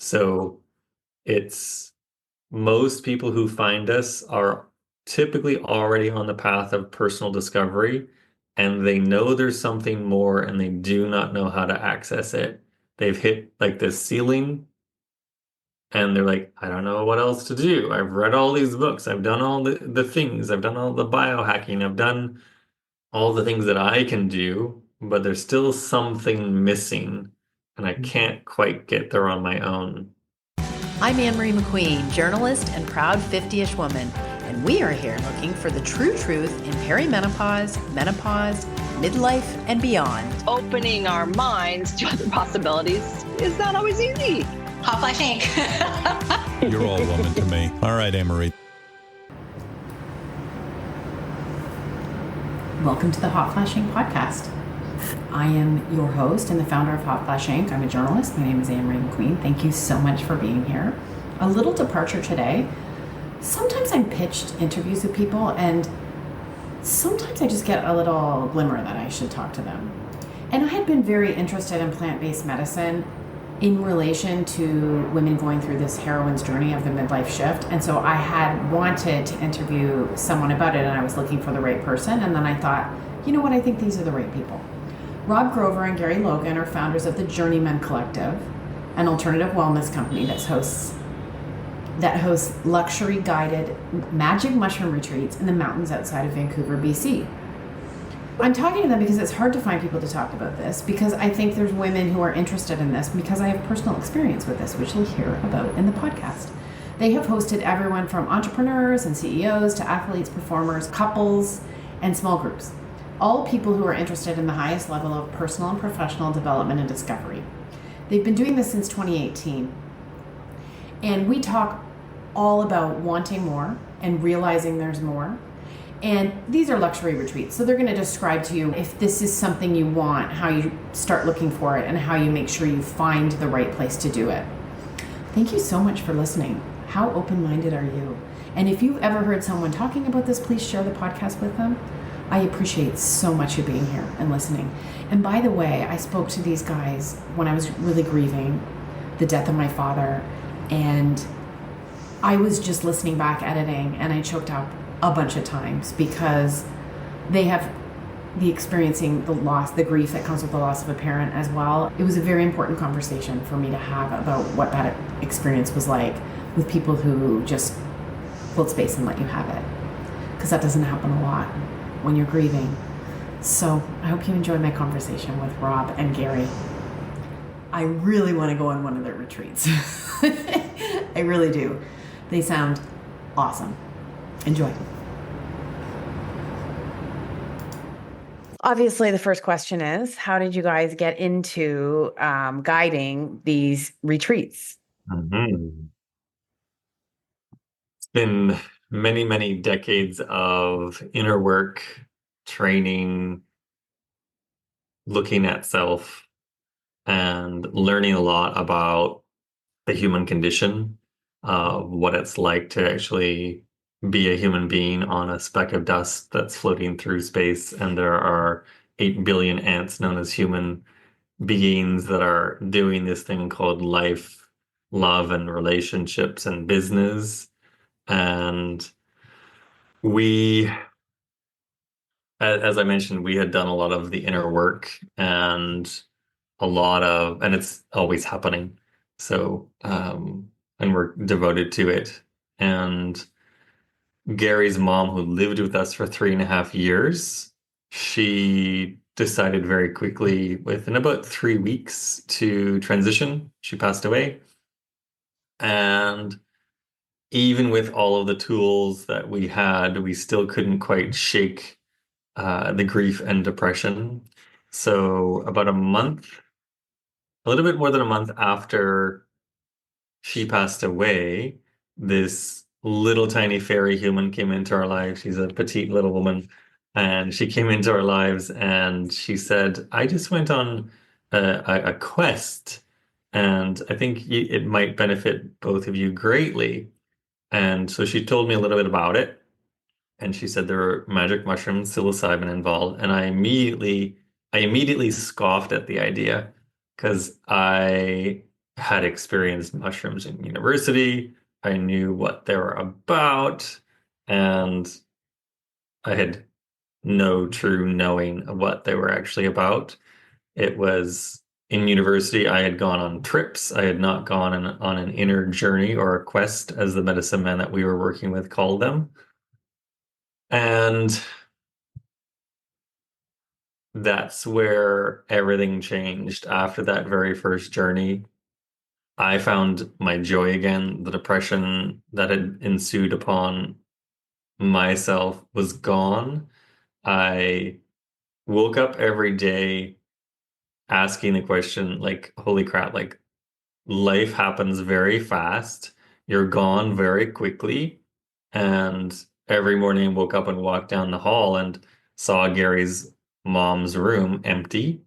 So it's most people who find us are typically already on the path of personal discovery, and they know there's something more and they do not know how to access it. They've hit like this ceiling and they're like, I don't know what else to do. I've read all these books. I've done all the things. I've done all the biohacking. I've done all the things that I can do, but there's still something missing, and I can't quite get there on my own. I'm Anne-Marie McQueen, journalist and proud 50-ish woman, and we are here looking for the true truth in perimenopause, menopause, midlife, and beyond. Opening our minds to other possibilities is not always easy. Hot Flash Inc. You're all woman to me. All right, Anne-Marie. Welcome to the Hot Flash Inc. podcast. I am your host and the founder of Hot Flash Inc. I'm a journalist. My name is Anne-Marie McQueen. Thank you so much for being here. A little departure today. Sometimes I'm pitched interviews with people, and sometimes I just get a little glimmer that I should talk to them. And I had been very interested in plant-based medicine in relation to women going through this heroine's journey of the midlife shift. And so I had wanted to interview someone about it, and I was looking for the right person. And then I thought, you know what, I think these are the right people. Rob Grover and Gary Logan are founders of the Journeyman Collective, an alternative wellness company that hosts luxury guided magic mushroom retreats in the mountains outside of Vancouver, BC. I'm talking to them because it's hard to find people to talk about this, because I think there's women who are interested in this, because I have personal experience with this, which you'll hear about in the podcast. They have hosted everyone from entrepreneurs and CEOs to athletes, performers, couples, and small groups. All people who are interested in the highest level of personal and professional development and discovery. They've been doing this since 2018. And we talk all about wanting more and realizing there's more. And these are luxury retreats. So they're going to describe to you if this is something you want, how you start looking for it, and how you make sure you find the right place to do it. Thank you so much for listening. How open-minded are you? And if you've ever heard someone talking about this, please share the podcast with them. I appreciate so much you being here and listening. And by the way, I spoke to these guys when I was really grieving the death of my father, and I was just listening back, editing, and I choked up a bunch of times because they have experiencing the loss, the grief that comes with the loss of a parent as well. It was a very important conversation for me to have about what that experience was like with people who just hold space and let you have it, because that doesn't happen a lot when you're grieving. So I hope you enjoy my conversation with Rob and Gary. I really want to go on one of their retreats. I really do. They sound awesome. Enjoy. Obviously, the first question is, how did you guys get into guiding these retreats? Mm-hmm. It's been many, many decades of inner work, training, looking at self, and learning a lot about the human condition, what it's like to actually be a human being on a speck of dust that's floating through space, and there are 8 billion ants known as human beings that are doing this thing called life, love, and relationships and business. And we, as I mentioned, we had done a lot of the inner work and and it's always happening. So, and we're devoted to it. And Gary's mom, who lived with us for 3.5 years, she decided very quickly, within about 3 weeks, to transition. She passed away. And even with all of the tools that we had, we still couldn't quite shake the grief and depression. So about a little bit more than a month after she passed away, this little tiny fairy human came into our lives. She's a petite little woman, and she came into our lives and she said, I just went on a quest, and I think it might benefit both of you greatly. And so she told me a little bit about it, and she said there were magic mushrooms, psilocybin involved, and I immediately scoffed at the idea, because I had experienced mushrooms in university. I knew what they were about, and I had no true knowing of what they were actually about. It was in university, I had gone on trips. I had not gone on an inner journey or a quest, as the medicine men that we were working with called them. And that's where everything changed after that very first journey. I found my joy again. The depression that had ensued upon myself was gone. I woke up every day asking the question, like, holy crap, like, life happens very fast. You're gone very quickly. And every morning I woke up and walked down the hall and saw Gary's mom's room empty.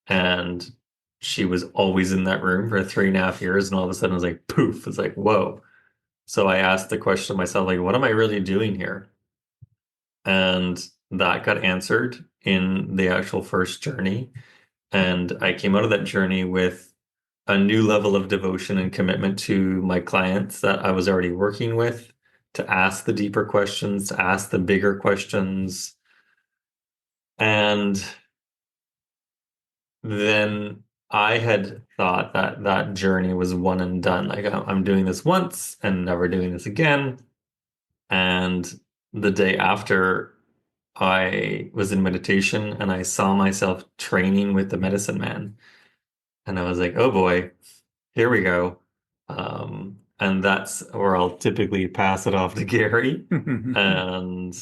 And she was always in that room for 3.5 years. And all of a sudden it was like, poof, it's like, whoa. So I asked the question to myself, like, what am I really doing here? And that got answered in the actual first journey. And I came out of that journey with a new level of devotion and commitment to my clients that I was already working with, to ask the deeper questions, to ask the bigger questions. And then I had thought that that journey was one and done. Like, I'm doing this once and never doing this again. And the day after, I was in meditation and I saw myself training with the medicine man. And I was like, oh boy, here we go. And that's where I'll typically pass it off to Gary. And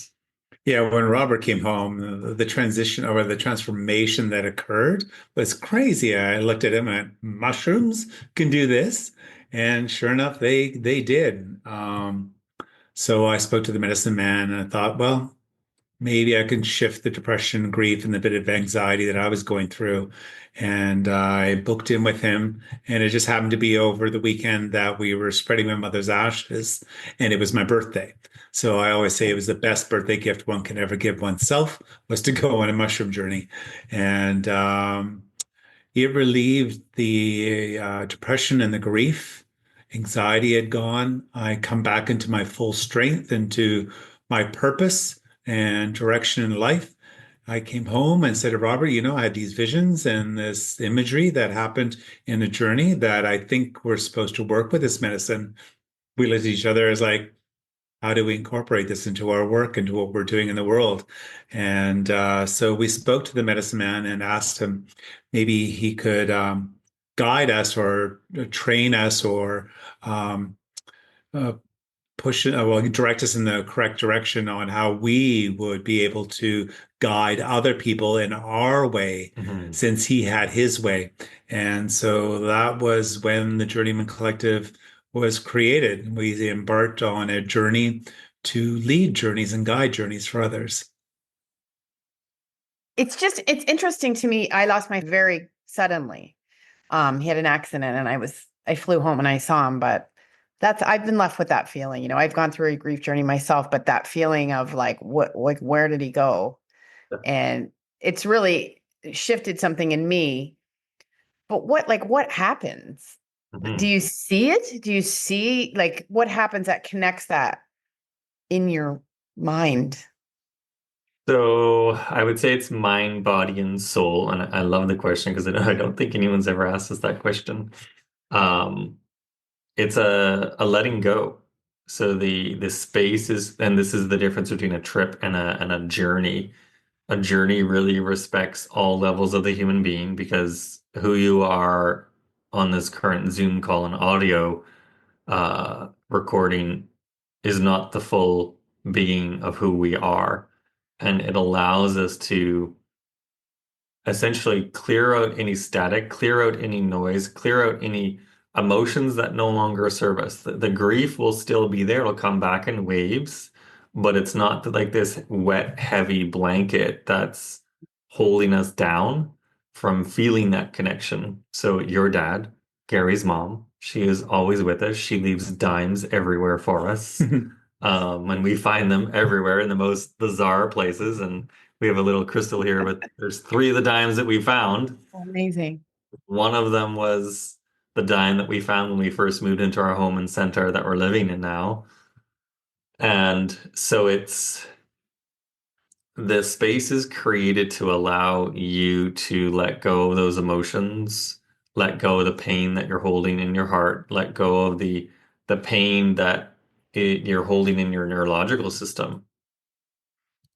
Yeah, when Robert came home, the transition or the transformation that occurred was crazy. I looked at him and mushrooms can do this, and sure enough, they did. So I spoke to the medicine man and I thought, well, maybe I can shift the depression, grief, and the bit of anxiety that I was going through. And I booked in with him, and it just happened to be over the weekend that we were spreading my mother's ashes, and it was my birthday. So I always say it was the best birthday gift one can ever give oneself was to go on a mushroom journey. And it relieved the depression and the grief. Anxiety had gone. I come back into my full strength, into my purpose and direction in life. I came home and said to Robert, I had these visions and this imagery that happened in a journey that I think we're supposed to work with this medicine. We looked at each other as like, how do we incorporate this into our work, into what we're doing in the world? And so we spoke to the medicine man and asked him maybe he could guide us or train us or um, uh, direct us in the correct direction on how we would be able to guide other people in our way, mhm. since he had his way. And so that was when the Journeyman Collective was created. We embarked on a journey to lead journeys and guide journeys for others. It's interesting to me. I lost my very suddenly. He had an accident and I flew home and I saw him, but I've been left with that feeling. I've gone through a grief journey myself, but that feeling of like, where did he go? And it's really shifted something in me. But what happens? Do Mhm. you see it? Do you see like what happens that connects that in your mind? So I would say it's mind, body, and soul. And I love the question because I don't think anyone's ever asked us that question. Um, it's a letting go. So the space is, and this is the difference between a trip and a journey. A journey really respects all levels of the human being, because who you are on this current Zoom call and audio recording is not the full being of who we are. And it allows us to essentially clear out any static, clear out any noise, clear out any emotions that no longer serve us. The grief will still be there, it'll come back in waves, but it's not like this wet, heavy blanket that's holding us down from feeling that connection. So your dad, Gary's mom, she is always with us. She leaves dimes everywhere for us. And we find them everywhere in the most bizarre places. And we have a little crystal here, but there's 3 of the dimes that we found. Amazing. One of them was the dime that we found when we first moved into our home and center that we're living in now. And so the space is created to allow you to let go of those emotions, let go of the pain that you're holding in your heart, let go of the pain that you're holding in your neurological system.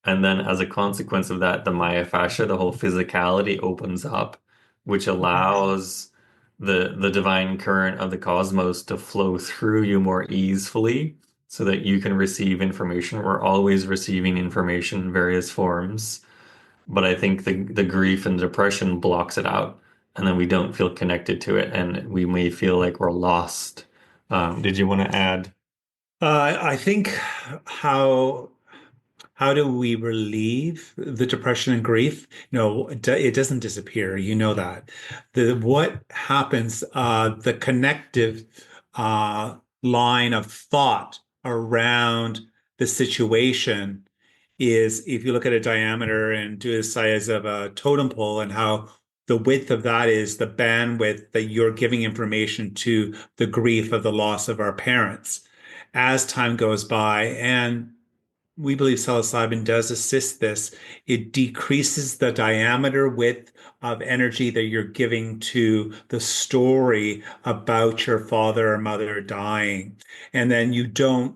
And then as a consequence of that, the myofascia, the whole physicality opens up, which allows the divine current of the cosmos to flow through you more easily so that you can receive information. We're always receiving information in various forms. But I think the grief and depression blocks it out, and then we don't feel connected to it, and we may feel like we're lost. Did you want to add? I think how how do we relieve the depression and grief? No, it doesn't disappear. You know that. What happens, the connective line of thought around the situation is if you look at a diameter and do the size of a totem pole and how the width of that is the bandwidth that you're giving information to the grief of the loss of our parents. As time goes by, and we believe psilocybin does assist this. It decreases the diameter width of energy that you're giving to the story about your father or mother dying. And then you don't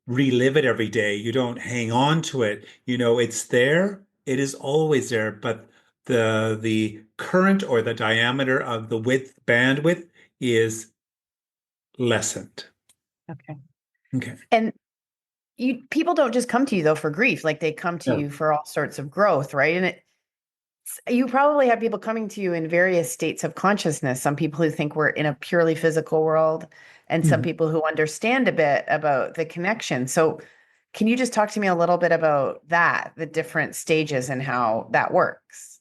relive it every day. You don't hang on to it. You know, it's there. It is always there, but the current or the diameter of the bandwidth is lessened. Okay. Okay. And people don't just come to you though for grief, like they come to you for all sorts of growth, right? And you probably have people coming to you in various states of consciousness. Some people who think we're in a purely physical world, and some people who understand a bit about the connection. So can you just talk to me a little bit about that, the different stages and how that works?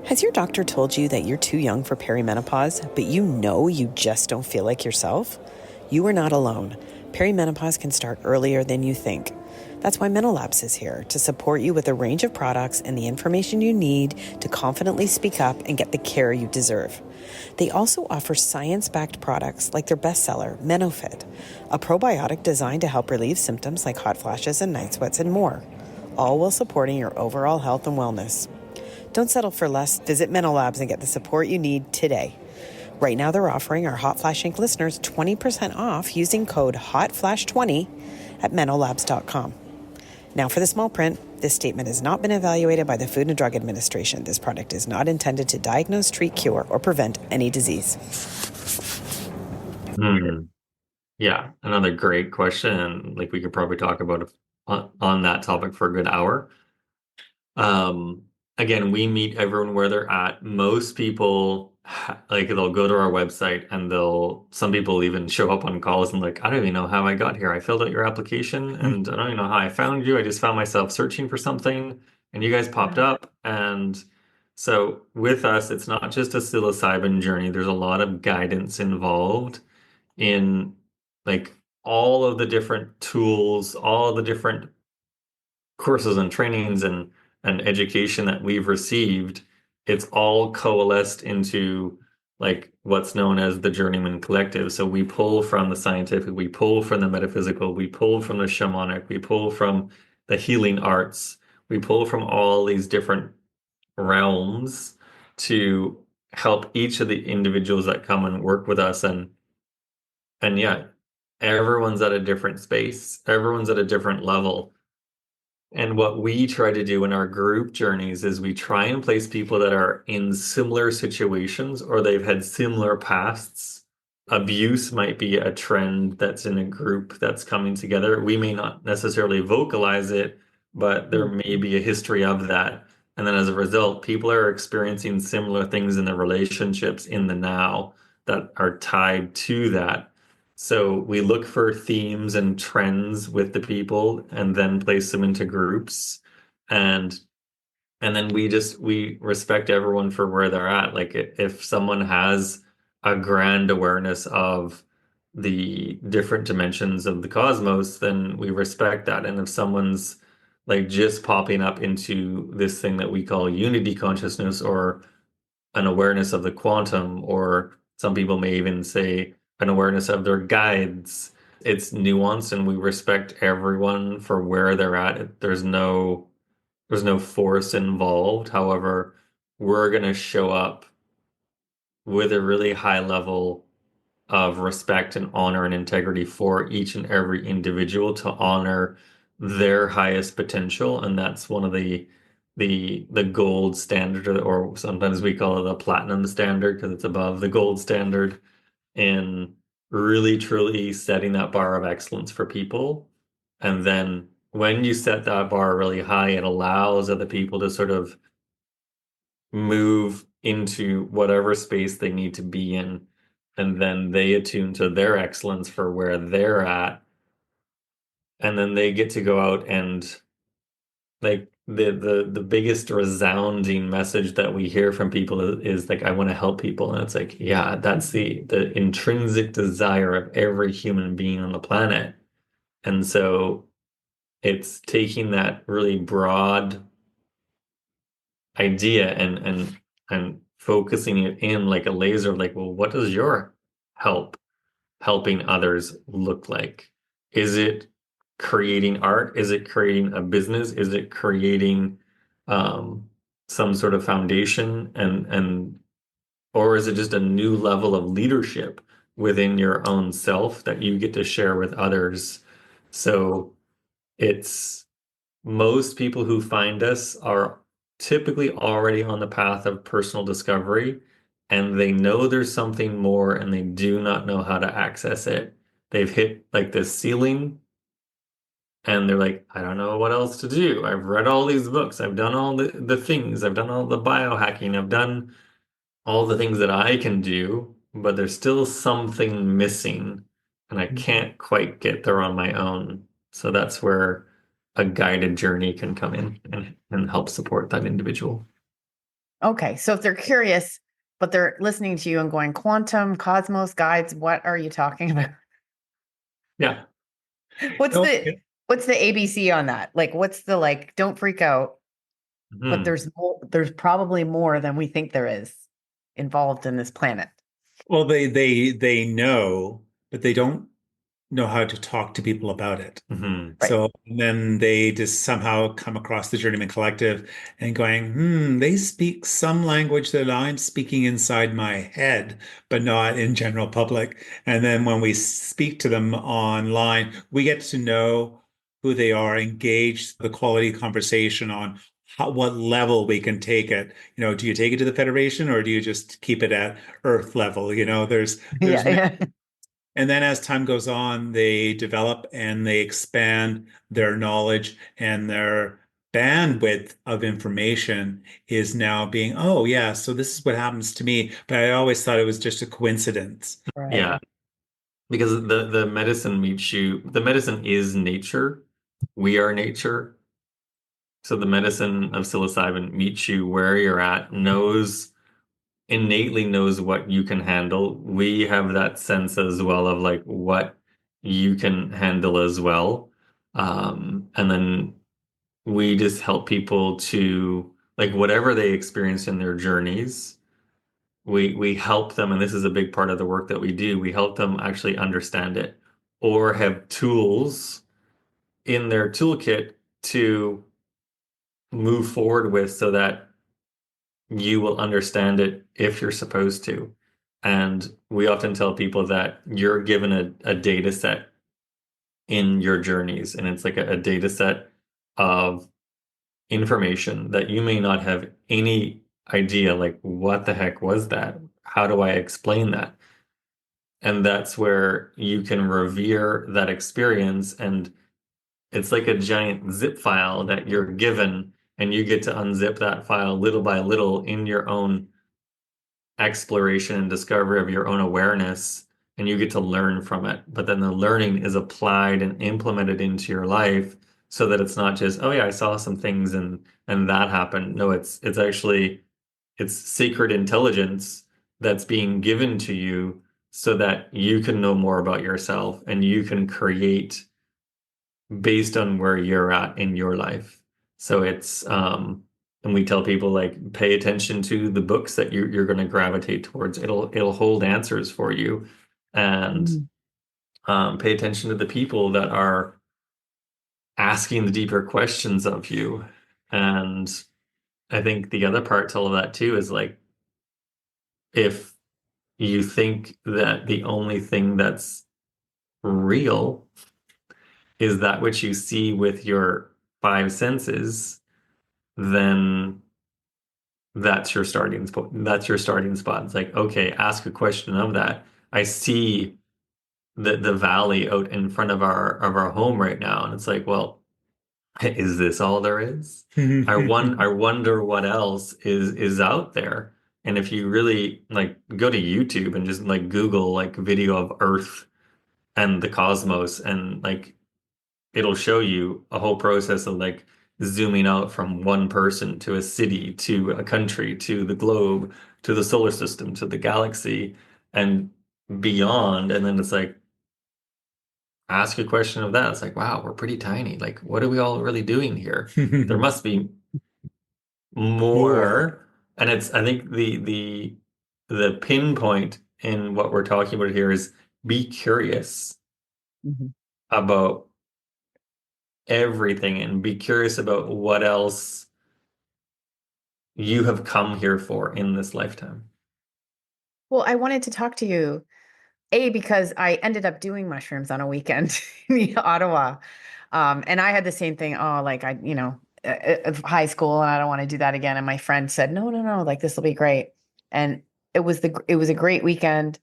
Has your doctor told you that you're too young for perimenopause, but you just don't feel like yourself? You are not alone. Perimenopause can start earlier than you think. That's why MenoLabs is here, to support you with a range of products and the information you need to confidently speak up and get the care you deserve. They also offer science-backed products like their bestseller, MenoFit, a probiotic designed to help relieve symptoms like hot flashes and night sweats and more, all while supporting your overall health and wellness. Don't settle for less. Visit MenoLabs and get the support you need today. Right now, they're offering our Hot Flash Inc. listeners 20% off using code HOTFLASH20 at menolabs.com. Now for the small print, this statement has not been evaluated by the Food and Drug Administration. This product is not intended to diagnose, treat, cure, or prevent any disease. Yeah, another great question. And like we could probably talk about on that topic for a good hour. Again, we meet everyone where they're at. Most people, like they'll go to our website and some people even show up on calls and like, I don't even know how I got here. I filled out your application and I don't even know how I found you. I just found myself searching for something and you guys popped up. And so with us, it's not just a psilocybin journey. There's a lot of guidance involved in like all of the different tools, all of the different courses and trainings and education that we've received. It's all coalesced into like what's known as the Journeyman Collective. So we pull from the scientific, we pull from the metaphysical, we pull from the shamanic, we pull from the healing arts, we pull from all these different realms to help each of the individuals that come and work with us. And yeah, everyone's at a different space, everyone's at a different level. And what we try to do in our group journeys is we try and place people that are in similar situations or they've had similar pasts. Abuse might be a trend that's in a group that's coming together. We may not necessarily vocalize it, but there may be a history of that. And then as a result, people are experiencing similar things in their relationships in the now that are tied to that. So we look for themes and trends with the people and then place them into groups. And then we respect everyone for where they're at. Like if someone has a grand awareness of the different dimensions of the cosmos, then we respect that. And if someone's like just popping up into this thing that we call unity consciousness or an awareness of the quantum, or some people may even say an awareness of their guides. It's nuanced, and we respect everyone for where they're at. There's no force involved. However, we're going to show up with a really high level of respect and honor and integrity for each and every individual to honor their highest potential. And that's one of the gold standard, or sometimes we call it a platinum standard because it's above the gold standard, in really truly setting that bar of excellence for people. And then when you set that bar really high, it allows other people to sort of move into whatever space they need to be in, and then they attune to their excellence for where they're at, and then they get to go out and, like, the biggest resounding message that we hear from people is like, I want to help people. And it's like, yeah, that's the intrinsic desire of every human being on the planet. And so it's taking that really broad idea and focusing it in like a laser, like, well, what does your helping others look like? Is it creating art? Is it creating a business? Is it creating um, some sort of foundation, and or is it just a new level of leadership within your own self that you get to share with others? So it's most people who find us are typically already on the path of personal discovery, and they know there's something more and they do not know how to access it. They've hit like this ceiling and they're like, I don't know what else to do. I've read all these books. I've done all the things. I've done all the biohacking. I've done all the things that I can do, but there's still something missing and I can't quite get there on my own. So that's where a guided journey can come in and help support that individual. Okay. So if they're curious, but they're listening to you and going, quantum, cosmos, guides, what are you talking about? Yeah. What's No, the ABC on that? Like, what's the, like, don't freak out, but Hmm. there's probably more than we think there is involved in this planet. well, they know, but they don't know how to talk to people about it. Hmm. Right. So then they just somehow come across the Journeyman Collective and going, they speak some language that I'm speaking inside my head, but not in general public. And then when we speak to them online, we get to know who they are, engage the quality conversation on what level we can take it. Do you take it to the Federation or do you just keep it at Earth level? There's Yeah. and then as time goes on, they develop and they expand their knowledge, and their bandwidth of information is now being, oh, yeah, so this is what happens to me. But I always thought it was just a coincidence. Right. Yeah. Because the medicine meets you, the medicine is nature. We are nature. So the medicine of psilocybin meets you where you're at, innately knows what you can handle. We have that sense as well of like what you can handle as well. And then we just help people to, like, whatever they experience in their journeys, we help them, and this is a big part of the work that we do. We help them actually understand it or have tools in their toolkit to move forward with so that you will understand it if you're supposed to. And we often tell people that you're given a data set in your journeys, and it's like a data set of information that you may not have any idea, like, what the heck was that? How do I explain that? And that's where you can revere that experience. And it's like a giant zip file that you're given, and you get to unzip that file little by little in your own exploration and discovery of your own awareness, and you get to learn from it. But then the learning is applied and implemented into your life so that it's not just, oh yeah, I saw some things and that happened. No, it's actually, it's sacred intelligence that's being given to you so that you can know more about yourself and you can create based on where you're at in your life. So And we tell people like pay attention to the books that you're going to gravitate towards. It'll hold answers for you, and pay attention to the people that are asking the deeper questions of you. And I think the other part to all of that too is like if you think that the only thing that's real is that which you see with your five senses, then that's your starting spot. That's your starting spot. It's like, okay, ask a question of that. I see the valley out in front of our home right now, and it's like, well, is this all there is? I wonder what else is out there. And if you really like go to YouTube and just like Google like video of Earth and the cosmos, and like it'll show you a whole process of like zooming out from one person to a city to a country to the globe to the solar system to the galaxy and beyond. And then it's like ask a question of that. It's like, wow, we're pretty tiny. Like, what are we all really doing here? There must be more. And it's, I think the pinpoint in what we're talking about here is be curious about everything and be curious about what else you have come here for in this lifetime. Well, I wanted to talk to you, because I ended up doing mushrooms on a weekend in Ottawa. And I had the same thing. Oh, like of high school, and I don't want to do that again. And my friend said, no, no, no, like this will be great. And it was a great weekend.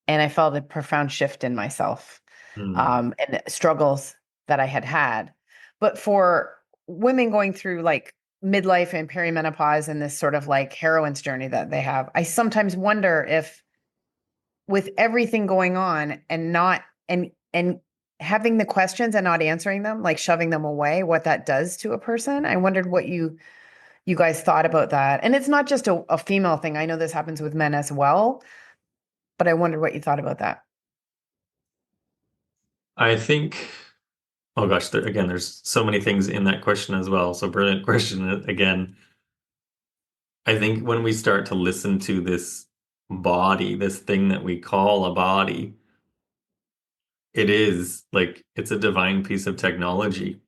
And I felt a profound shift in myself, and struggles that I had had. But for women going through like midlife and perimenopause and this sort of like heroine's journey that they have, I sometimes wonder if with everything going on and not and having the questions and not answering them, like shoving them away, what that does to a person. I wondered what you guys thought about that. And it's not just a female thing. I know this happens with men as well, but I wondered what you thought about that. I think, oh gosh, again, there's so many things in that question as well. So brilliant question again. I think when we start to listen to this body, this thing that we call a body, it is like it's a divine piece of technology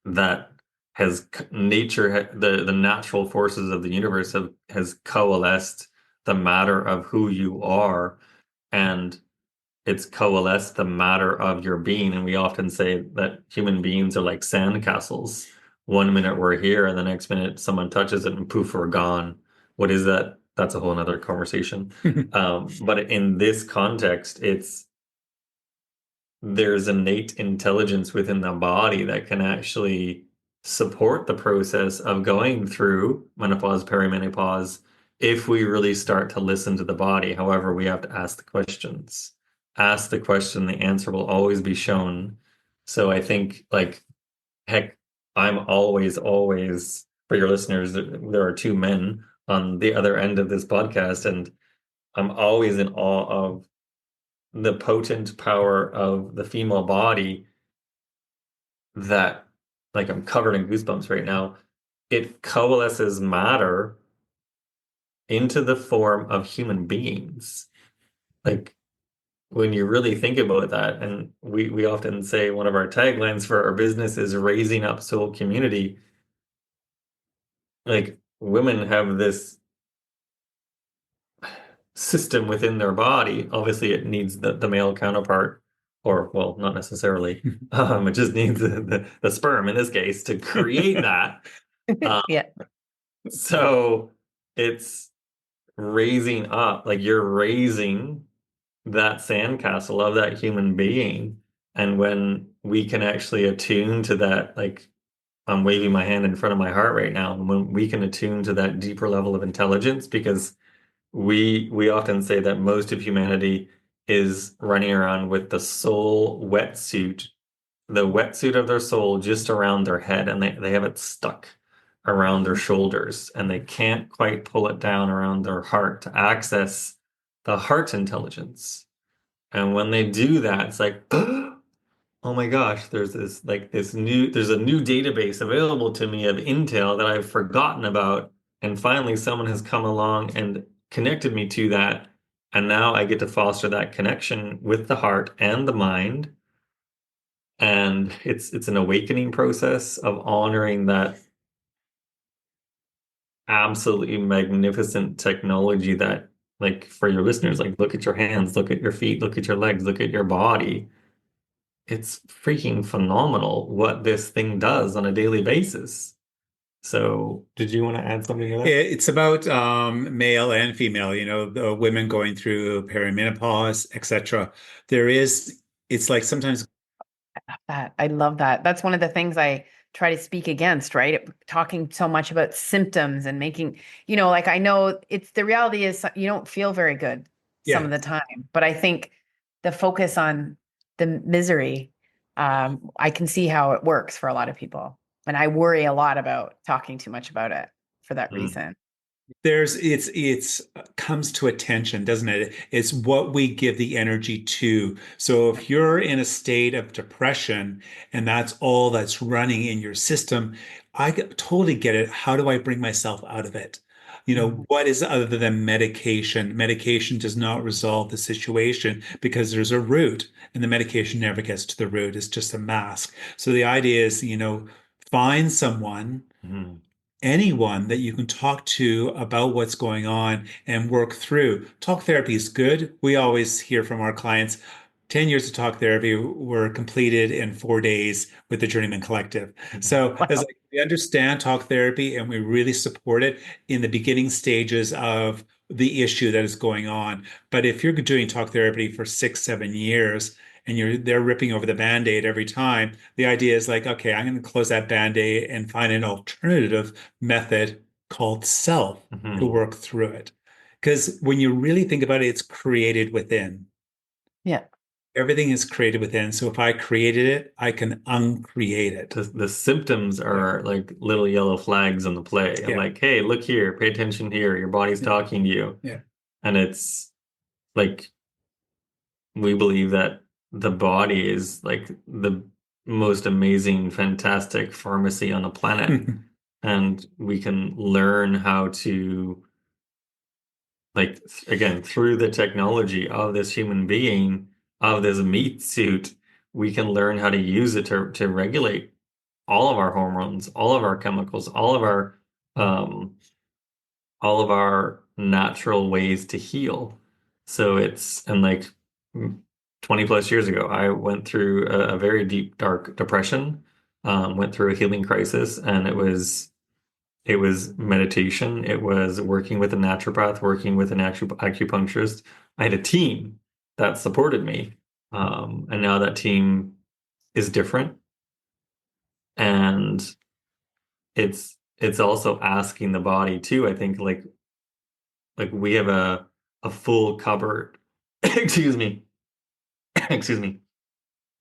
that has nature, the natural forces of the universe has coalesced the matter of who you are, and it's coalesced the matter of your being. And we often say that human beings are like sandcastles. One minute we're here, and the next minute someone touches it and poof, we're gone. What is that? That's a whole nother conversation. But in this context, there's innate intelligence within the body that can actually support the process of going through menopause, perimenopause, if we really start to listen to the body. However, we have to ask the questions. Ask the question, the answer will always be shown. So I think, like, heck, I'm always, for your listeners, there are two men on the other end of this podcast, and I'm always in awe of the potent power of the female body that, like, I'm covered in goosebumps right now. It coalesces matter into the form of human beings. Like, when you really think about that, and we often say one of our taglines for our business is raising up soul community. Like, women have this system within their body. Obviously, it needs the male counterpart, or, well, not necessarily. It just needs the sperm in this case to create that. Yeah. So it's raising up, like you're raising that sandcastle of that human being. And when we can actually attune to that, like I'm waving my hand in front of my heart right now, and when we can attune to that deeper level of intelligence, because we often say that most of humanity is running around with the soul wetsuit, the wetsuit of their soul just around their head, and they have it stuck around their shoulders, and they can't quite pull it down around their heart to access the heart intelligence. And when they do that, it's like oh my gosh, there's a new database available to me of intel that I've forgotten about. And finally someone has come along and connected me to that. And now I get to foster that connection with the heart and the mind. And it's an awakening process of honoring that absolutely magnificent technology that, like, for your listeners, like, look at your hands, look at your feet, look at your legs, look at your body. It's freaking phenomenal what this thing does on a daily basis. So, did you want to add something to that? It's about male and female, the women going through perimenopause, etc. It's like sometimes, That I love that. That's one of the things I try to speak against, right? Talking so much about symptoms and making, like I know it's the reality is you don't feel very good some yeah. of the time, but I think the focus on the misery, I can see how it works for a lot of people. And I worry a lot about talking too much about it for that Mm. reason. It's comes to attention, doesn't it? It's what we give the energy to. So if you're in a state of depression and that's all that's running in your system, totally get it. How do I bring myself out of it? What is other than medication? Medication does not resolve the situation because there's a root, and the medication never gets to the root. It's just a mask. So the idea is, find someone, Mm. anyone that you can talk to about what's going on and work through. Talk therapy is good. We always hear from our clients, 10 years of talk therapy were completed in 4 days with the Journeyman Collective. So as Wow. like, we understand talk therapy and we really support it in the beginning stages of the issue that is going on. But if you're doing talk therapy for 6, 7 years and they're ripping over the Band-Aid every time, the idea is like, okay, I'm going to close that Band-Aid and find an alternative method called self to Mhm. work through it. Because when you really think about it, it's created within. Yeah. Everything is created within. So if I created it, I can uncreate it. The symptoms Yeah. are like little yellow flags on the play. I'm Yeah. like, hey, look here, pay attention here. Your body's Yeah. talking to you. Yeah. And it's like we believe that the body is like the most amazing, fantastic pharmacy on the planet. And we can learn how to, like, again, through the technology of this human being, of this meat suit, we can learn how to use it to regulate all of our hormones, all of our chemicals, um, all of our natural ways to heal. So and like 20 plus years ago, I went through a very deep, dark depression, went through a healing crisis, and it was meditation. It was working with a naturopath, working with an acupuncturist. I had a team that supported me. And now that team is different. And it's also asking the body too. I think like we have a full cupboard, excuse me, excuse me,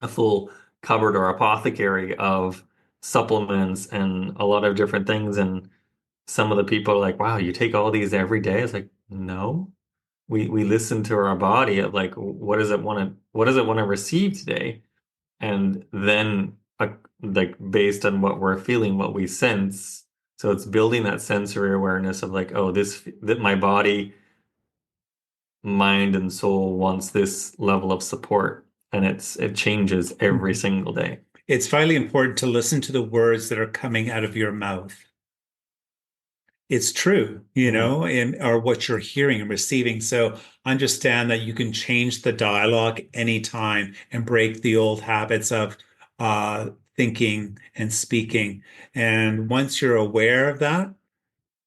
a full cupboard or apothecary of supplements and a lot of different things. And some of the people are like, wow, you take all these every day. It's like, no, we listen to our body of like, what does it want to receive today? And then like based on what we're feeling, what we sense. So it's building that sensory awareness of like, oh, that my body, mind, and soul wants this level of support. And it changes every single day. It's vitally important to listen to the words that are coming out of your mouth. It's true, Mm. or what you're hearing and receiving. So understand that you can change the dialogue anytime and break the old habits of thinking and speaking. And once you're aware of that,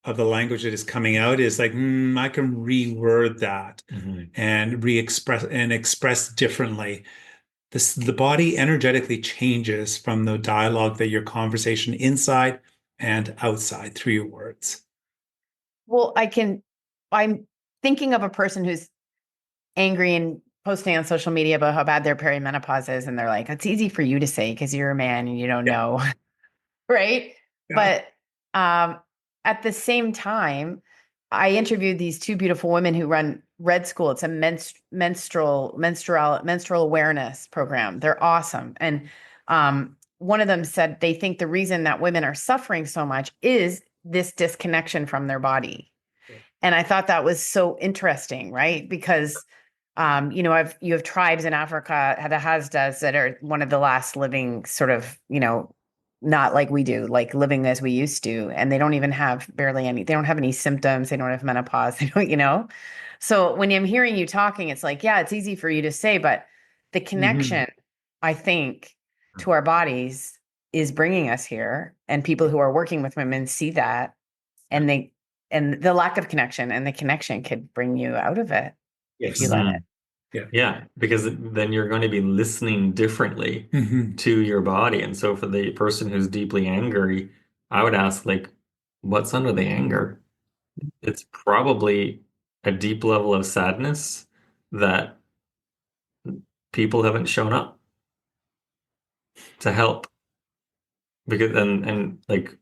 of the language that is coming out, is like, I can reword that Mhm. and re-express and express differently. The body energetically changes from the dialogue that your conversation inside and outside through your words. Well, I'm thinking of a person who's angry and posting on social media about how bad their perimenopause is. And they're like, it's easy for you to say because you're a man and you don't Yeah. know. Right. Yeah. But at the same time, I interviewed these two beautiful women who run Red School. It's a menstrual awareness program. They're awesome. And one of them said they think the reason that women are suffering so much is this disconnection from their body. And I thought that was so interesting, right? Because you have tribes in Africa, the Hasdas, that are one of the last living sort of, not like we do, like living as we used to. And they don't even have they don't have any symptoms. They don't have menopause. They don't. So when I'm hearing you talking, it's like, yeah, it's easy for you to say, but the connection, I think, to our bodies is bringing us here. And people who are working with women see that, and the lack of connection, and the connection could bring you out of it if you let it. Yeah, because then you're going to be listening differently to your body. And so for the person who's deeply angry, I would ask, like, what's under the anger? It's probably a deep level of sadness that people haven't shown up to help. Because and like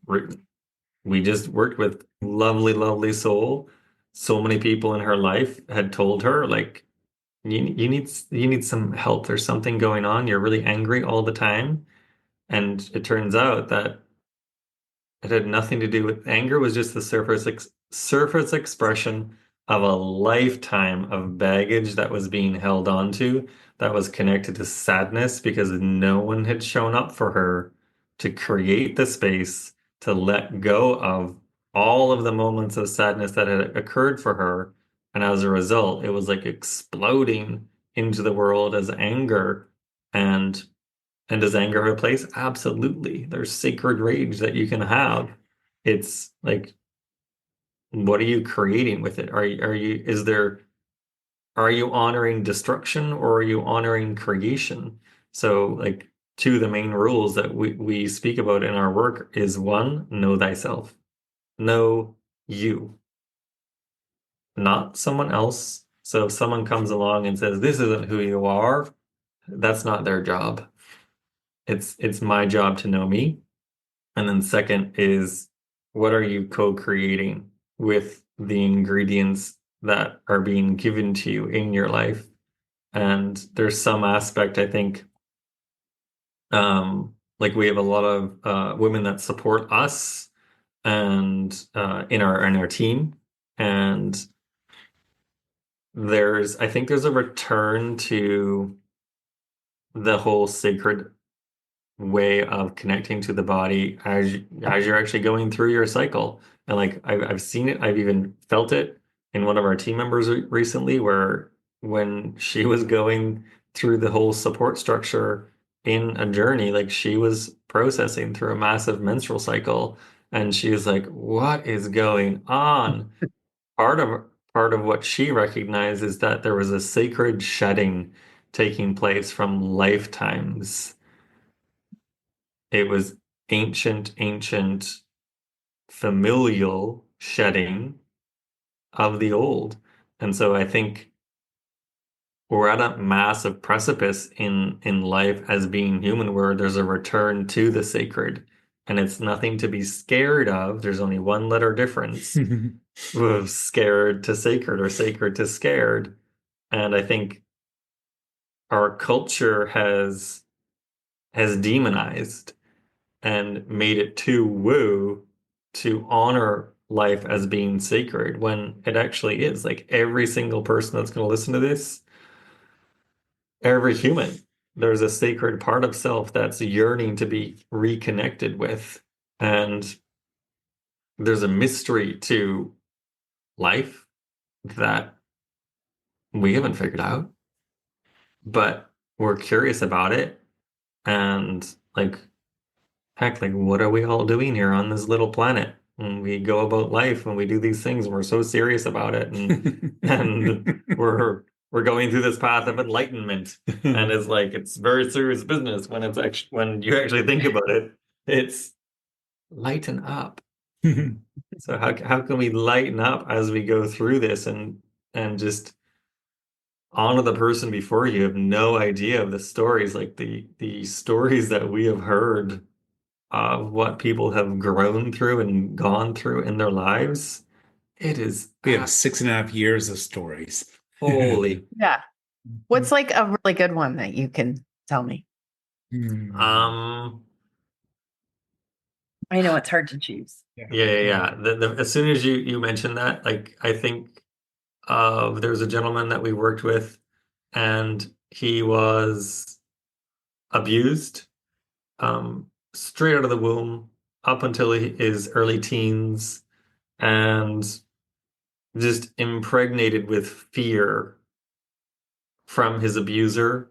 we just worked with lovely, lovely soul. So many people in her life had told her, like, you need some help. There's something going on. You're really angry all the time. And it turns out that it had nothing to do with anger, was just the surface expression of a lifetime of baggage that was being held onto, that was connected to sadness because no one had shown up for her to create the space to let go of all of the moments of sadness that had occurred for her. And as a result, it was like exploding into the world as anger. And does anger have a place? Absolutely. There's sacred rage that you can have. It's like, what are you creating with it? Are you honoring destruction, or are you honoring creation? So, like, two of the main rules that we speak about in our work is, one, know thyself. Know you, not someone else. So if someone comes along and says, this isn't who you are, that's not their job. It's my job to know me. And then second is, what are you co-creating with the ingredients that are being given to you in your life? And there's some aspect, I think, like we have a lot of women that support us and in our team. And I think there's a return to the whole sacred way of connecting to the body as you're actually going through your cycle. And like I've seen it, I've even felt it in one of our team members recently, where when she was going through the whole support structure in a journey, like she was processing through a massive menstrual cycle, and she was like, what is going on? Part of what she recognized is that there was a sacred shedding taking place from lifetimes. It was ancient familial shedding of the old. And so I think we're at a massive precipice in life as being human, where there's a return to the sacred. And it's nothing to be scared of. There's only one letter difference of scared to sacred, or sacred to scared. And I think our culture has demonized and made it too woo to honor life as being sacred, when it actually is. Like, every single person that's going to listen to this, every human, there's a sacred part of self that's yearning to be reconnected with. And there's a mystery to life that we haven't figured out, but we're curious about it. And like, heck, like, what are we all doing here on this little planet? And we go about life and we do these things and we're so serious about it, and we're going through this path of enlightenment, and it's like, it's very serious business when when you actually think about it. It's lighten up. So how can we lighten up as we go through this, and just honor the person before you? Have no idea of the stories, like the stories that we have heard of what people have grown through and gone through in their lives. It is We have 6.5 years of stories. holy. Yeah. What's like a really good one that you can tell me? Um, I know it's hard to choose. yeah. As soon as you mentioned that, like I think there's a gentleman that we worked with, and he was abused, straight out of the womb up until his early teens, and just impregnated with fear from his abuser,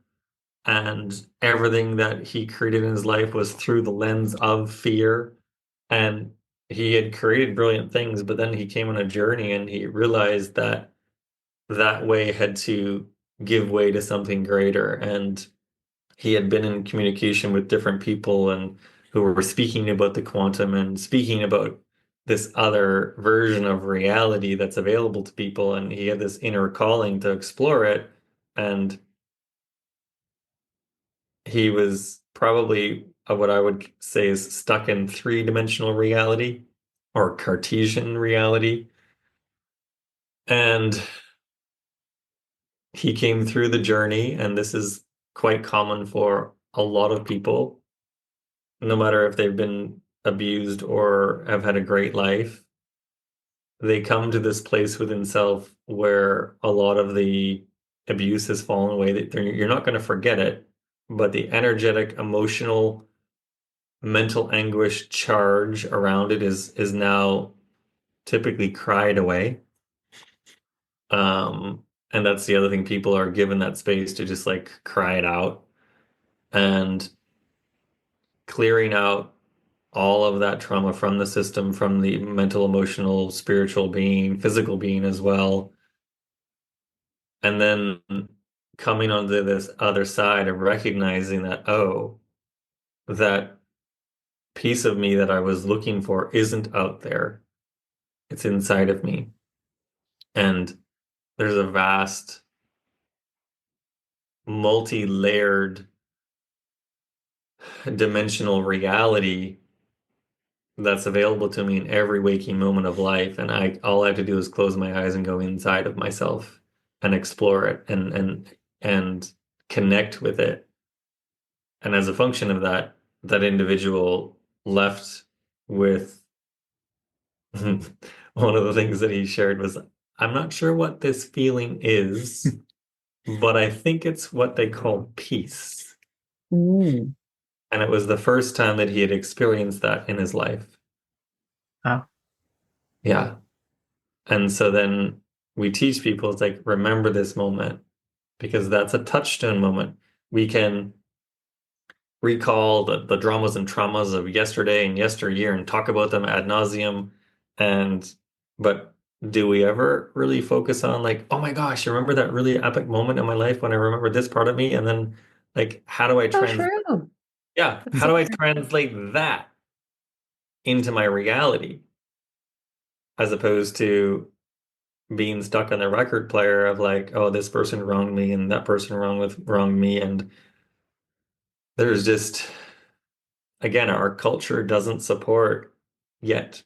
and everything that he created in his life was through the lens of fear. And he had created brilliant things, but then he came on a journey and he realized that that way had to give way to something greater. And he had been in communication with different people and who were speaking about the quantum and speaking about this other version of reality that's available to people. And he had this inner calling to explore it. And he was probably what I would say is stuck in three-dimensional reality or Cartesian reality. And he came through the journey, and this is quite common for a lot of people, no matter if they've been abused or have had a great life. They come to this place within self where a lot of the abuse has fallen away. That you're not going to forget it, but the energetic, emotional, mental anguish charge around it is now typically cried away. And that's the other thing, people are given that space to just like cry it out, and clearing out all of that trauma from the system, from the mental, emotional, spiritual being, physical being as well. And then coming onto this other side of recognizing that, oh, that piece of me that I was looking for isn't out there. It's inside of me. And there's a vast, multi-layered, dimensional reality that's available to me in every waking moment of life. And all I have to do is close my eyes and go inside of myself and explore it and connect with it. And as a function of that, that individual left with one of the things that he shared was, I'm not sure what this feeling is, but I think it's what they call peace. Mm. And it was the first time that he had experienced that in his life. Wow. Yeah. And so then we teach people, it's like, remember this moment, because that's a touchstone moment. We can recall the dramas and traumas of yesterday and yesteryear and talk about them ad nauseum. But do we ever really focus on like, oh my gosh, you remember that really epic moment in my life when I remember this part of me? And then like, how do I So true. That's how so do I true. translate that into my reality, as opposed to being stuck on the record player of like, oh, this person wronged me and that person wronged me. And there's just, again, our culture doesn't support yet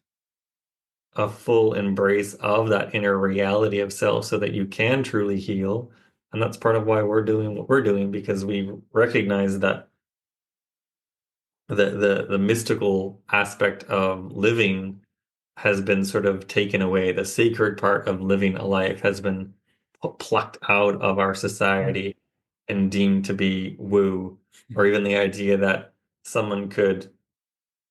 a full embrace of that inner reality of self so that you can truly heal. And that's part of why we're doing what we're doing, because we recognize that the mystical aspect of living has been sort of taken away. The sacred part of living a life has been plucked out of our society and deemed to be woo, or even the idea that someone could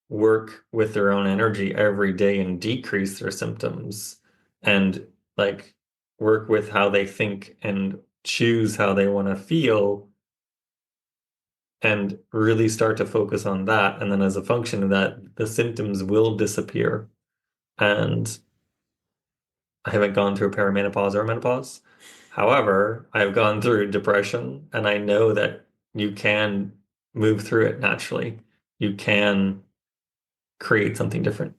work with their own energy every day and decrease their symptoms, and like work with how they think and choose how they want to feel, and really start to focus on that. And then as a function of that, the symptoms will disappear. And I haven't gone through perimenopause or menopause. However, I've gone through depression, and I know that you can move through it naturally. You can create something different.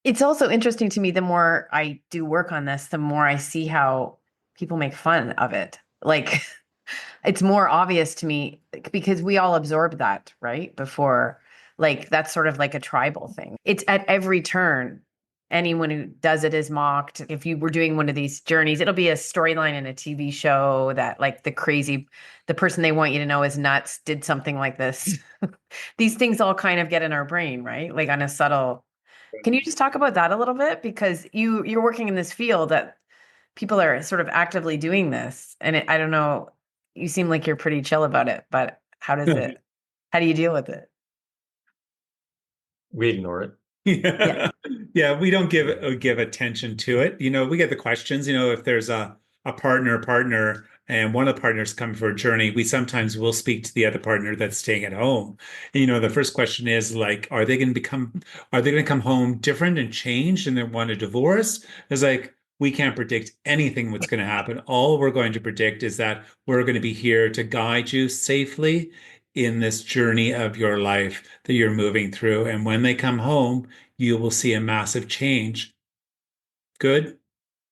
It's also interesting to me, the more I do work on this, the more I see how people make fun of it. Like, it's more obvious to me because we all absorbed that, right? Before, like, that's sort of like a tribal thing. It's at every turn. anyone who does it is mocked. If you were doing one of these journeys, it'll be a storyline in a TV show that like the person they want you to know is nuts did something like this. These things all kind of get in our brain, right? Like on a subtle. Can you just talk about that a little bit? Because you're working in this field that people are sort of actively doing this. And I don't know, you seem like you're pretty chill about it, but how do you deal with it? We ignore it. Yeah. Yeah, we don't give attention to it. We get the questions, if there's a partner and one of the partners coming for a journey, we sometimes will speak to the other partner that's staying at home. And, the first question is like, are they going to come home different and changed and then want a divorce? It's like, we can't predict anything what's going to happen. All we're going to predict is that we're going to be here to guide you safely in this journey of your life that you're moving through. And when they come home, you will see a massive change. Good?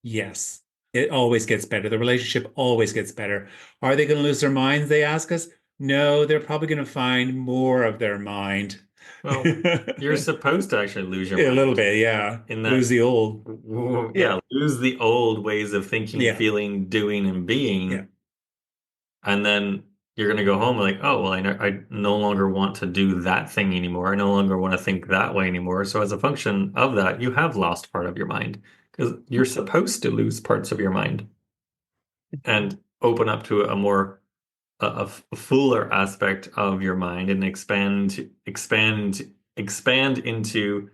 Yes. It always gets better. The relationship always gets better. Are they going to lose their minds? They ask us. No, they're probably going to find more of their mind. Well, you're supposed to actually lose your A mind. little bit, yeah. In that, lose the old. Yeah, lose the old ways of thinking, Yeah. feeling, doing, and being. Yeah. And then you're going to go home like, oh, well, I no longer want to do that thing anymore. I no longer want to think that way anymore. So as a function of that, you have lost part of your mind because you're supposed to lose parts of your mind and open up to a more a fuller aspect of your mind and expand into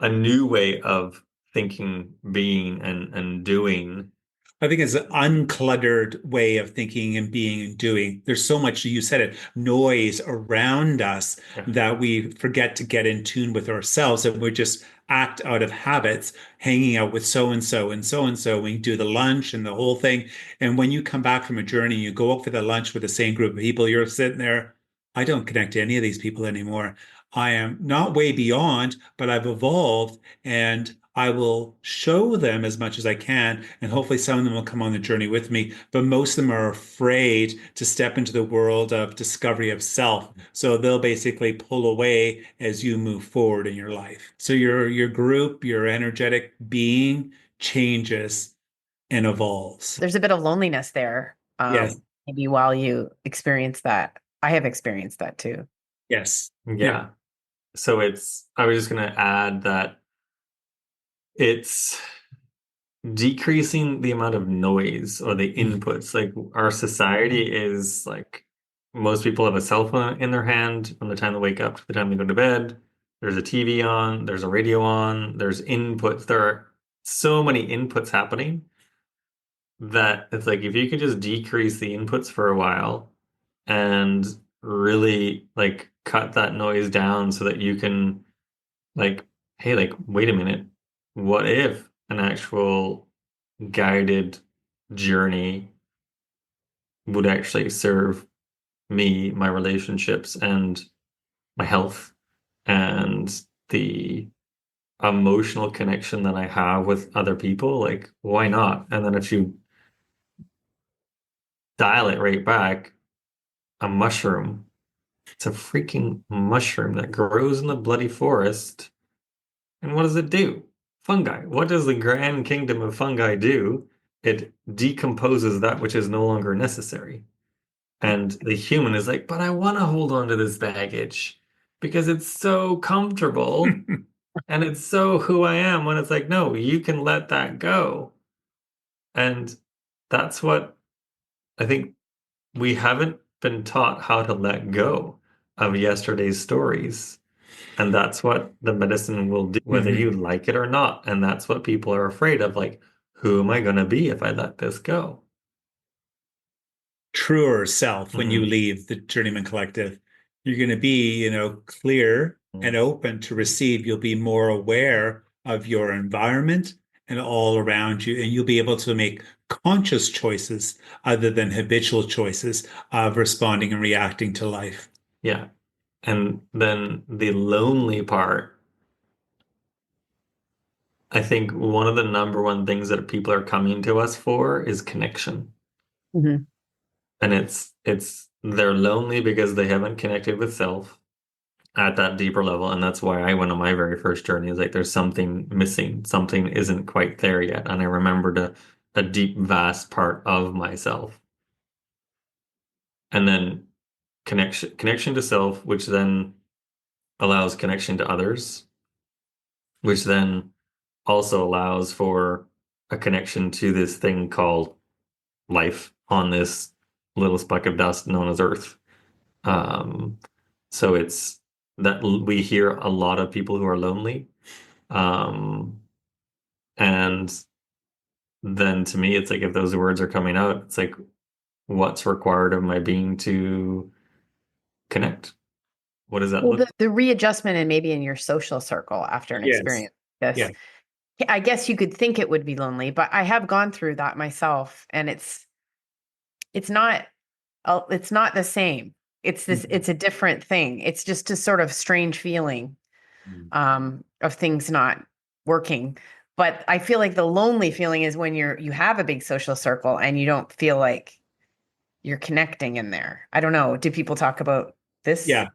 a new way of thinking, being, and doing. I think it's an uncluttered way of thinking and being and doing. There's so much, you said it, noise around us that we forget to get in tune with ourselves, and we just act out of habits, hanging out with so and so and so and so. We do the lunch and the whole thing. And when you come back from a journey, you go out for the lunch with the same group of people, you're sitting there, I don't connect to any of these people anymore. I am not way beyond, but I've evolved, and I will show them as much as I can, and hopefully some of them will come on the journey with me. But most of them are afraid to step into the world of discovery of self. So they'll basically pull away as you move forward in your life. So your group, your energetic being changes and evolves. There's a bit of loneliness there. Yes. Maybe while you experience that. I have experienced that too. Yes. Yeah. So I was just going to add that it's decreasing the amount of noise or the inputs. Like our society is like, most people have a cell phone in their hand from the time they wake up to the time they go to bed. There's a TV on, there's a radio on, there's inputs. There are so many inputs happening that it's like, if you could just decrease the inputs for a while and really like cut that noise down so that you can like, hey, like, wait a minute, what if an actual guided journey would actually serve me, my relationships, and my health, and the emotional connection that I have with other people? Like, why not? And then if you dial it right back, a mushroom, it's a freaking mushroom that grows in the bloody forest. And what does it do? Fungi. What does the grand kingdom of fungi do? It decomposes that which is no longer necessary. And the human is like, but I want to hold on to this baggage because it's so comfortable and it's so who I am. When it's like, no, you can let that go. And that's what I think we haven't been taught, how to let go of yesterday's stories. And that's what the medicine will do, whether you like it or not. And that's what people are afraid of. Like, who am I going to be if I let this go? Truer self when you leave the Journeyman Collective. You're going to be, clear and open to receive. You'll be more aware of your environment and all around you, and you'll be able to make conscious choices other than habitual choices of responding and reacting to life. Yeah. And then the lonely part, I think one of the number one things that people are coming to us for is connection. Mm-hmm. And it's they're lonely because they haven't connected with self. at that deeper level. And that's why I went on my very first journey. Is like there's something missing, something isn't quite there yet. And I remembered a deep, vast part of myself. And then connection to self, which then allows connection to others, which then also allows for a connection to this thing called life on this little speck of dust known as Earth. Um, so it's that we hear a lot of people who are lonely. Um, and then to me, it's like if those words are coming out, it's like what's required of my being to connect? What does that Well, look the readjustment and maybe in your social circle after an Yes. experience like Yeah. this, I guess you could think it would be lonely, but I have gone through that myself, and it's not it's not the same. It's a different thing. It's just a sort of strange feeling of things not working. But I feel like the lonely feeling is when you have a big social circle and you don't feel like you're connecting in there. I don't know. Do people talk about this? Yeah.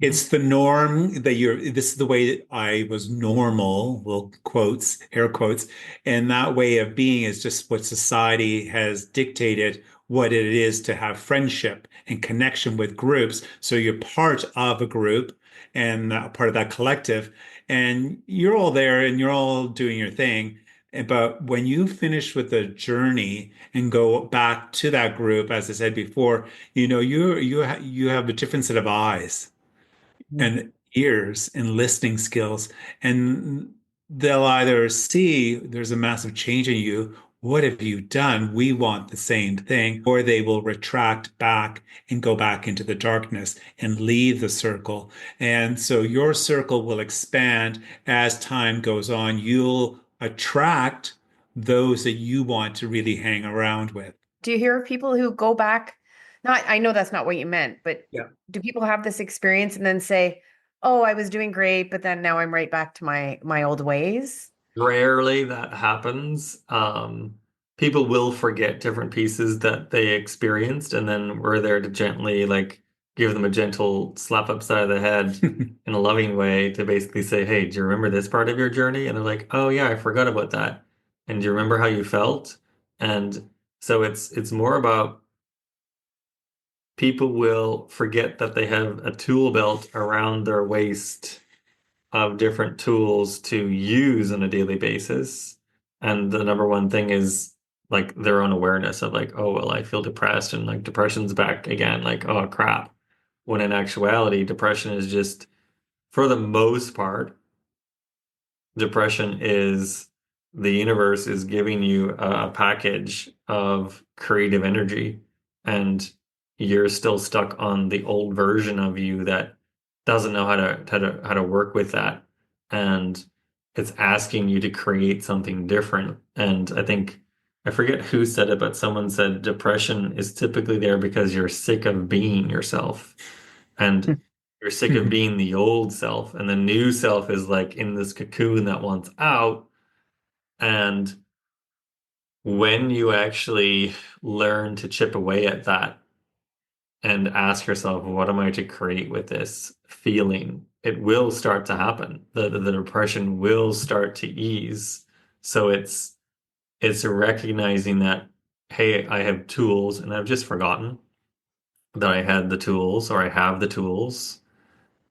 It's the norm that this is the way that I was normal, well, quotes, air quotes. And that way of being is just what society has dictated what it is to have friendship and connection with groups. So you're part of a group and part of that collective, and you're all there and you're all doing your thing. But when you finish with the journey and go back to that group, as I said before, you have a different set of eyes and ears and listening skills. And they'll either see there's a massive change in you. What have you done? We want the same thing. Or they will retract back and go back into the darkness and leave the circle. And so your circle will expand as time goes on. You'll attract those that you want to really hang around with. Do you hear of people who go back? Not, I know that's not what you meant, but Yeah. do people have this experience and then say, "Oh, I was doing great, but then now I'm right back to my old ways"? rarely that happens. People will forget different pieces that they experienced, and then we're there to gently like give them a gentle slap upside of the head in a loving way to basically say, "Hey, do you remember this part of your journey?" And they're like, "Oh yeah, I forgot about that." And do you remember how you felt? And so it's more about people will forget that they have a tool belt around their waist of different tools to use on a daily basis. And the number one thing is like their own awareness of like, oh, well, I feel depressed and like depression's back again. Like, oh, crap. When in actuality, depression is just, for the most part, depression is the universe is giving you a package of creative energy, and you're still stuck on the old version of you that doesn't know how to work with that, and it's asking you to create something different. And I think I forget who said it, but someone said depression is typically there because you're sick of being yourself. And you're sick of being the old self, and the new self is like in this cocoon that wants out. And when you actually learn to chip away at that and ask yourself, what am I to create with this feeling? It will start to happen. The depression will start to ease. So it's recognizing that, hey, I have tools and I've just forgotten that I had the tools or I have the tools.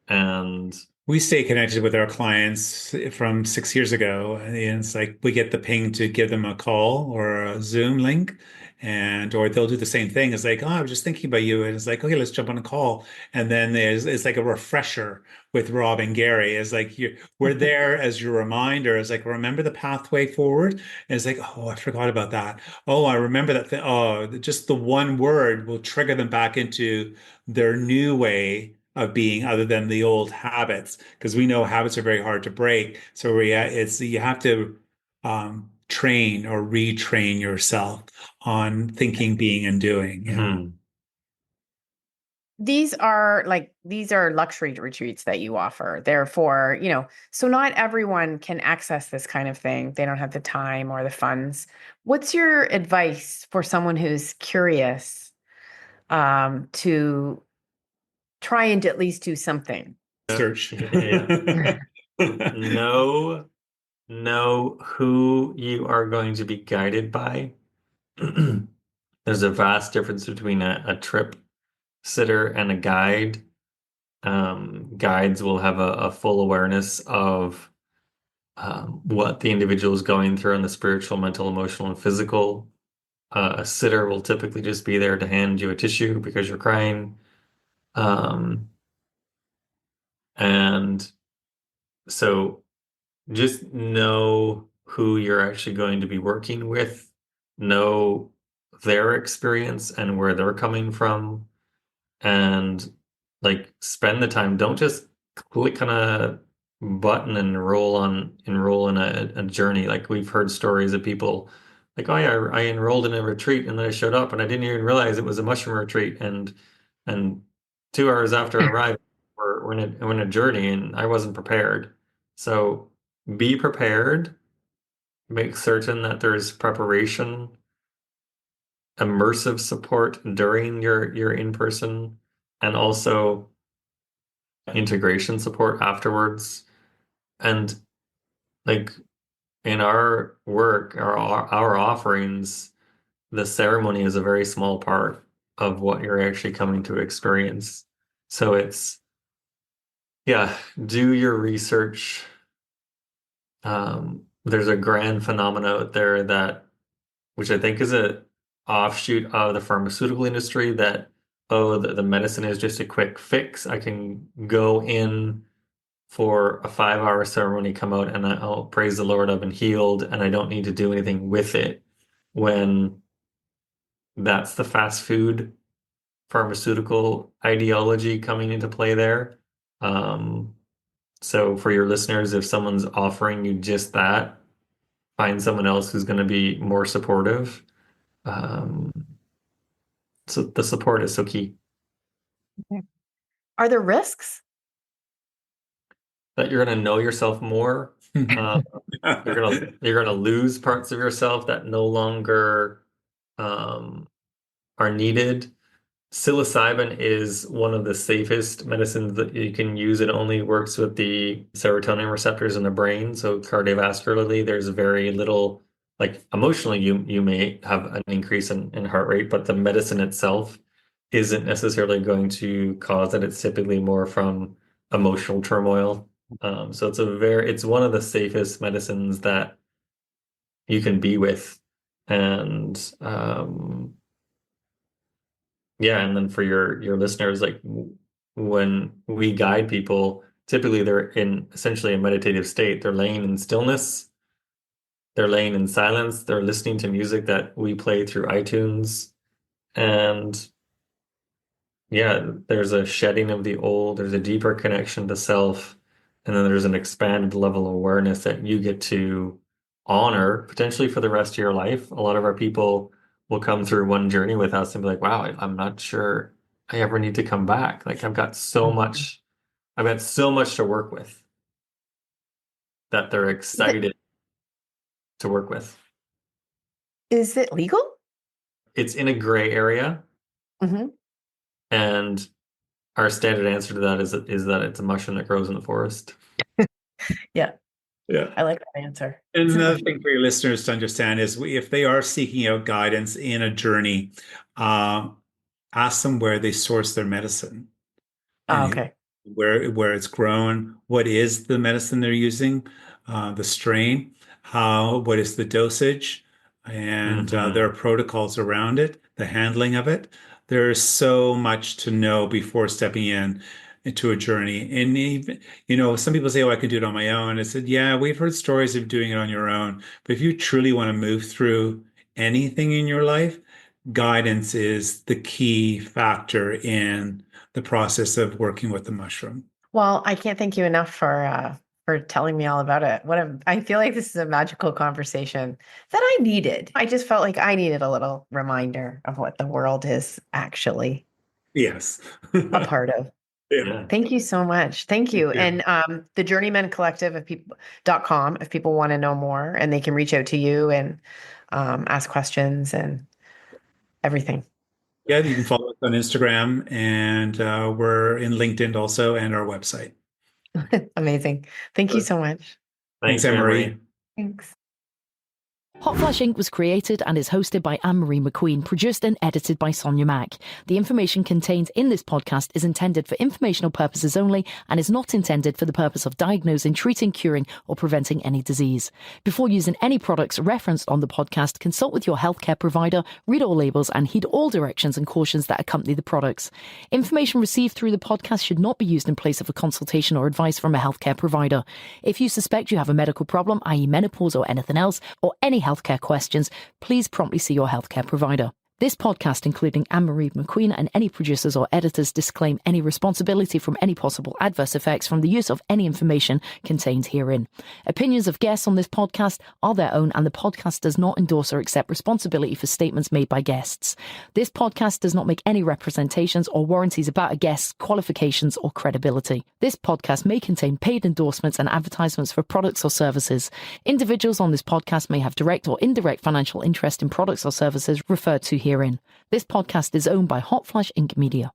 And We stay connected with our clients from 6 years ago. And it's like we get the ping to give them a call or a Zoom link, and or they'll do the same thing. It's like, oh, I was just thinking about you. And it's like, okay, let's jump on a call. And then it's like a refresher with Rob and Gary. It's like we're there as your reminder. It's like, remember the pathway forward. And it's like, oh, I forgot about that. Oh, I remember that thing. Oh, just the one word will trigger them back into their new way of being other than the old habits, because we know habits are very hard to break. So it's you have to train or retrain yourself on thinking, being, and doing. Yeah. These are luxury retreats that you offer. Therefore, so not everyone can access this kind of thing. They don't have the time or the funds. What's your advice for someone who's curious to try and at least do something? Search. Yeah. Know who you are going to be guided by. There's a vast difference between a trip sitter and a guide. Guides will have a full awareness of what the individual is going through on the spiritual, mental, emotional, and physical. A sitter will typically just be there to hand you a tissue because you're crying. Um, and so just know who you're actually going to be working with, know their experience and where they're coming from, and like spend the time. Don't just click on a button and enroll in a journey. Like we've heard stories of people like, oh yeah, I enrolled in a retreat and then I showed up and I didn't even realize it was a mushroom retreat, and 2 hours after arriving, we're in a journey and I wasn't prepared. So be prepared, make certain that there's preparation, immersive support during your in-person, and also integration support afterwards. And like in our work, our offerings, the ceremony is a very small part of what you're actually coming to experience. So it's, yeah, do your research. There's a grand phenomena out there that, which I think is a offshoot of the pharmaceutical industry, that, oh, the medicine is just a quick fix. I can go in for a 5 hour ceremony, come out, and I'll praise the Lord, I've been healed, and I don't need to do anything with it. When that's the fast food pharmaceutical ideology coming into play there. So for your listeners, if someone's offering you just that, find someone else who's going to be more supportive. Um, so the support is so key. Are there risks? That you're going to know yourself more. You're gonna lose parts of yourself that no longer are needed. Psilocybin is one of the safest medicines that you can use. It only works with the serotonin receptors in the brain. So cardiovascularly, there's very little, like emotionally, you may have an increase in heart rate, but the medicine itself isn't necessarily going to cause it. It's typically more from emotional turmoil. So it's one of the safest medicines that you can be with. And yeah, and then for your listeners, like when we guide people, typically they're in essentially a meditative state. They're laying in stillness, they're laying in silence, they're listening to music that we play through iTunes. And yeah, there's a shedding of the old, there's a deeper connection to self, and then there's an expanded level of awareness that you get to honor potentially for the rest of your life. A lot of our people will come through one journey with us and be like, wow, I'm not sure I ever need to come back. Like I've got so much to work with, that they're excited to work with. Is it legal? It's in a gray area. Mm-hmm. And our standard answer to that is that it's a mushroom that grows in the forest. Yeah. Yeah. I like that answer. And another thing for your listeners to understand is if they are seeking out guidance in a journey, ask them where they source their medicine Oh, and okay. where it's grown, what is the medicine they're using, the strain, what is the dosage, and there are protocols around it, the handling of it. There's so much to know before stepping into a journey. And even, some people say, oh, I can do it on my own. I said, yeah, we've heard stories of doing it on your own. But if you truly want to move through anything in your life, guidance is the key factor in the process of working with the mushroom. Well, I can't thank you enough for telling me all about it. I feel like this is a magical conversation that I needed. I just felt like I needed a little reminder of what the world is actually Yes. a part of. Yeah. Thank you so much. Thank you. And the Journeyman Collective .com if people want to know more, and they can reach out to you and ask questions and everything. Yeah, you can follow us on Instagram, and we're in LinkedIn also, and our website. Amazing. Thank you so much. Thanks, Anne-Marie. Thanks. Hot Flash Inc. was created and is hosted by Anne-Marie McQueen, produced and edited by Sonia Mack. The information contained in this podcast is intended for informational purposes only and is not intended for the purpose of diagnosing, treating, curing, or preventing any disease. Before using any products referenced on the podcast, consult with your healthcare provider, read all labels, and heed all directions and cautions that accompany the products. Information received through the podcast should not be used in place of a consultation or advice from a healthcare provider. If you suspect you have a medical problem, i.e. menopause or anything else, or any healthcare questions, please promptly see your healthcare provider. This podcast, including Anne-Marie McQueen and any producers or editors, disclaim any responsibility from any possible adverse effects from the use of any information contained herein. Opinions of guests on this podcast are their own, and the podcast does not endorse or accept responsibility for statements made by guests. This podcast does not make any representations or warranties about a guest's qualifications or credibility. This podcast may contain paid endorsements and advertisements for products or services. Individuals on this podcast may have direct or indirect financial interest in products or services referred to herein. This podcast is owned by Hot Flash Inc. Media.